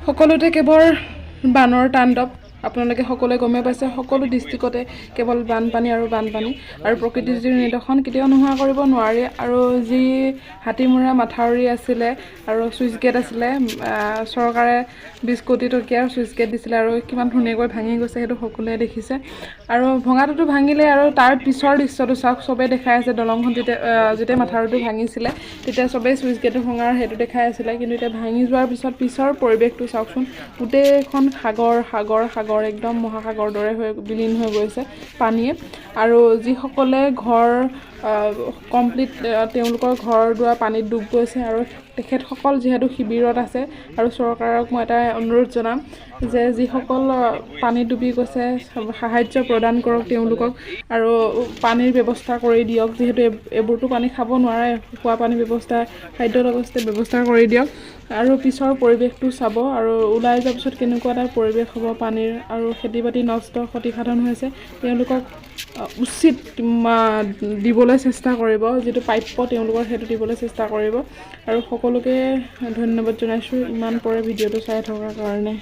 সকলোতে কেৱল বানৰ তাণ্ডৱ আপোনালোকে সকলোৱে গমে পাইছে সকলো ডিষ্ট্ৰিক্টতে কেৱল বানপানী আৰু প্ৰকৃতিৰ যি নিদৰ্শন কেতিয়াও নোহোৱা কৰিব নোৱাৰি আৰু যি হাতীমূৰা মাথাউৰি আছিলে আৰু চুইচ গেট আছিলে চৰকাৰে 20 কোটি টকীয়াৰ চুইচ গেট দিছিলে আৰু কিমান ধুনীয়াকৈ ভাঙি গৈছে সেইটো সকলোৱে দেখিছে আৰু ভঙাটোতো ভাঙিলে আৰু তাৰ পিছৰ দৃশ্যটো চাওক চবেই দেখাই আছে দলংখন যেতিয়া মাথাউৰিটো ভাঙিছিলে তেতিয়া চবেই চুইচ গেটটো ভঙাৰ সেইটো দেখাই আছিলে কিন্তু এতিয়া ভাঙি যোৱাৰ পিছৰ পৰিৱেশটো চাওকচোন গোটেইখন সাগৰ একদম মহাসাগৰ দৰে হৈ বিলীন হৈ গৈছে পানীয়ে আৰু যিসকলে ঘৰ কমপ্লিট তেওঁলোকৰ ঘৰ দুৱাৰ পানীত ডুব গৈছে আৰু তেখেতসকল যিহেতু শিবিৰত আছে আৰু চৰকাৰক মই এটা অনুৰোধ জনাম যে যিসকল পানীত ডুবি গৈছে সাহায্য প্ৰদান কৰক তেওঁলোকক আৰু পানীৰ ব্যৱস্থা কৰি দিয়ক যিহেতু এইবোৰতো পানী খাব নোৱাৰে খোৱা পানীৰ ব্যৱস্থা খাদ্য ব্যৱস্থা কৰি দিয়ক আৰু পিছৰ পৰিৱেশটো চাব আৰু ওলাই যোৱাৰ পিছত কেনেকুৱা এটা পৰিৱেশ হ'ব পানীৰ আৰু খেতি বাতি নষ্ট ক্ষতিসাধন হৈছে তেওঁলোকক উচিত দিবলৈ চেষ্টা কৰিব যিটো প্ৰাপ্য তেওঁলোকৰ সেইটো দিবলৈ চেষ্টা কৰিব আৰু সকলোকে ধন্যবাদ জনাইছোঁ ইমান পৰে ভিডিঅ'টো চাই থকাৰ কাৰণে